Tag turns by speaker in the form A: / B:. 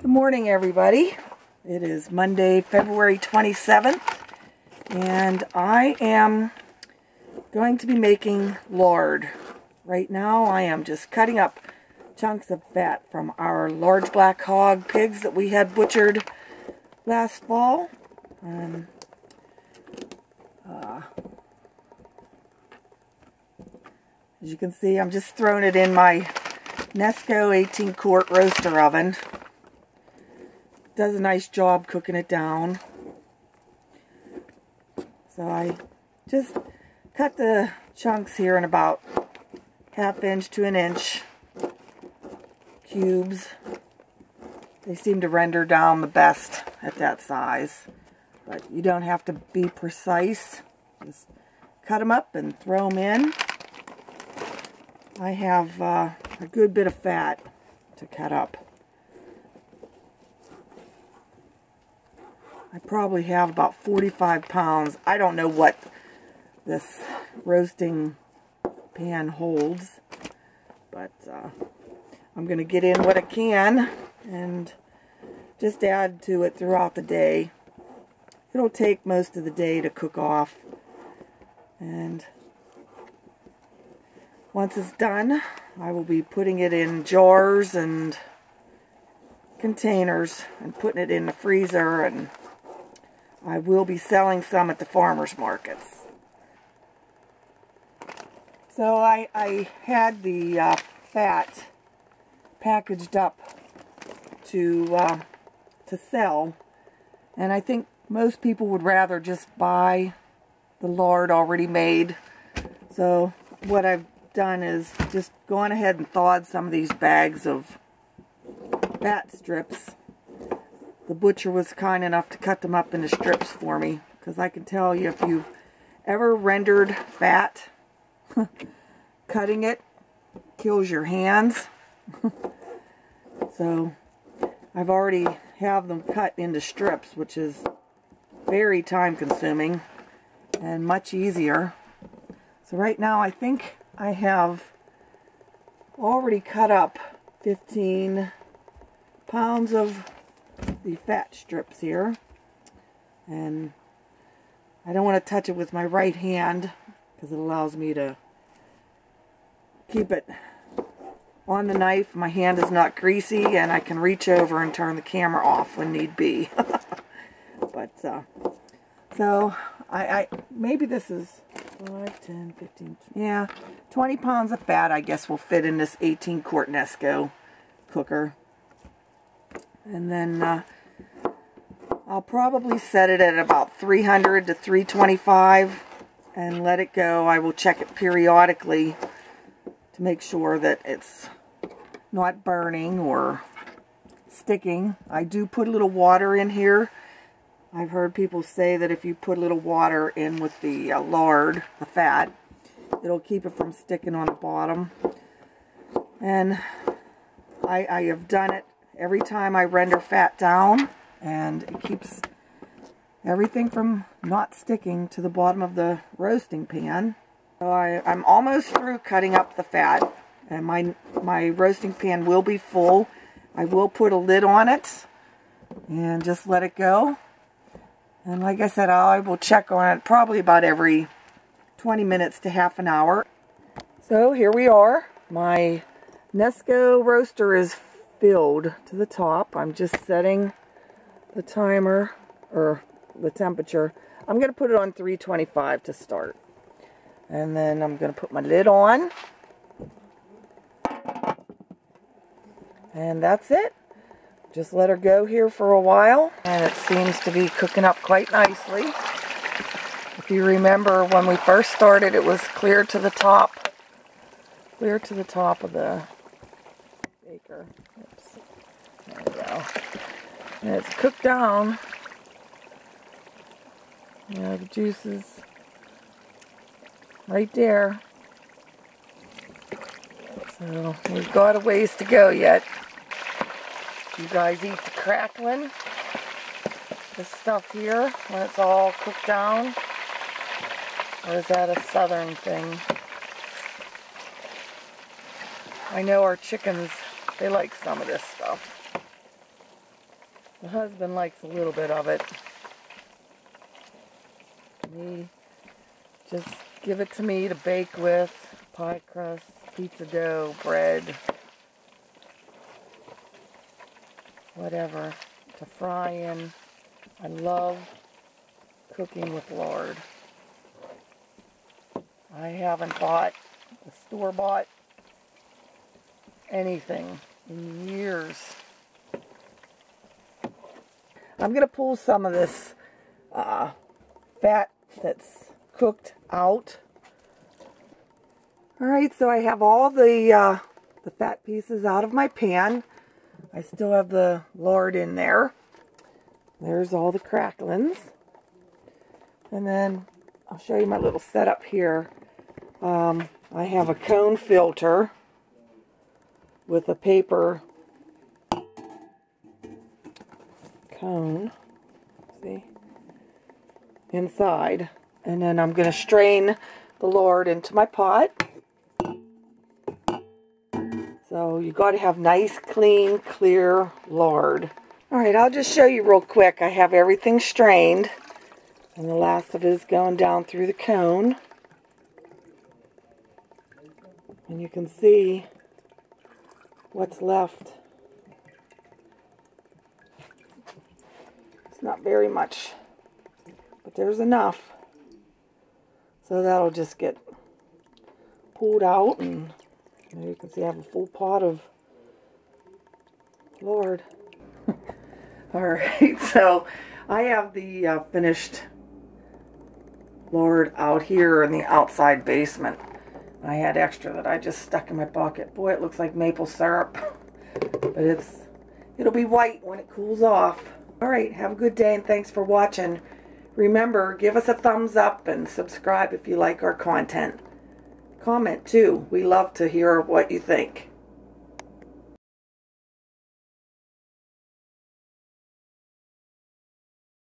A: Good morning, everybody. It is Monday, February 27th, and I am going to be making lard. Right now, I am just cutting up chunks of fat from our large black hog pigs that we had butchered last fall. As you can see, I'm just throwing it in my Nesco 18-quart roaster oven. Does a nice job cooking it down. So I just cut the chunks here in about 1/2 inch to 1 inch cubes. They seem to render down the best at that size, but you don't have to be precise. Just cut them up and throw them in. I have a good bit of fat to cut up. I probably have about 45 pounds. I don't know what this roasting pan holds, but I'm going to get in what I can and just add to it throughout the day. It'll take most of the day to cook off, and once it's done, I will be putting it in jars and containers and putting it in the freezer, and I will be selling some at the farmers markets. So I had the fat packaged up to sell, and I think most people would rather just buy the lard already made. So what I've done is just gone ahead and thawed some of these bags of fat strips. The butcher was kind enough to cut them up into strips for me, because I can tell you, if you've ever rendered fat, cutting it kills your hands. So I've already have them cut into strips, which is very time consuming and much easier. So right now I think I have already cut up 15 pounds of the fat strips here, and I don't want to touch it with my right hand because it allows me to keep it on the knife. My hand is not greasy, and I can reach over and turn the camera off when need be. But so I maybe this is 5, 10, 15, yeah, 20 pounds of fat I guess will fit in this 18-quart Nesco cooker. And then I'll probably set it at about 300 to 325 and let it go. I will check it periodically to make sure that it's not burning or sticking. I do put a little water in here. I've heard people say that if you put a little water in with the lard, the fat, it'll keep it from sticking on the bottom. And I have done it every time I render fat down, and it keeps everything from not sticking to the bottom of the roasting pan. So I'm almost through cutting up the fat, and my roasting pan will be full. I will put a lid on it and just let it go. And like I said, I will check on it probably about every 20 minutes to half an hour. So here we are. My Nesco roaster is filled to the top. I'm just setting the timer, or the temperature. I'm going to put it on 325 to start. And then I'm going to put my lid on. And that's it. Just let her go here for a while. And it seems to be cooking up quite nicely. If you remember, when we first started, it was clear to the top. Clear to the top of the baker. Oops. There we go. And it's cooked down. You know, the juices right there. So we've got a ways to go yet. You guys eat the crackling, this stuff here, when it's all cooked down? Or is that a southern thing? I know our chickens, they like some of this stuff. The husband likes a little bit of it. Me, just give it to me to bake with. Pie crust, pizza dough, bread, whatever, to fry in. I love cooking with lard. I haven't bought a store-bought anything in years. I'm going to pull some of this fat that's cooked out. Alright, so I have all the fat pieces out of my pan. I still have the lard in there. There's all the cracklings. And then I'll show you my little setup here. I have a cone filter with a paper cone, see, inside. And then I'm going to strain the lard into my pot. So you got to have nice, clean, clear lard. Alright, I'll just show you real quick. I have everything strained. And the last of it is going down through the cone. And you can see what's left. It's not very much, but there's enough. So that'll just get pulled out, and you can see I have a full pot of lard. Alright, so I have the finished lard out here in the outside basement. I had extra that I just stuck in my pocket. Boy, it looks like maple syrup. But it'll be white when it cools off. Alright, have a good day and thanks for watching. Remember, give us a thumbs up and subscribe if you like our content. Comment too. We love to hear what you think.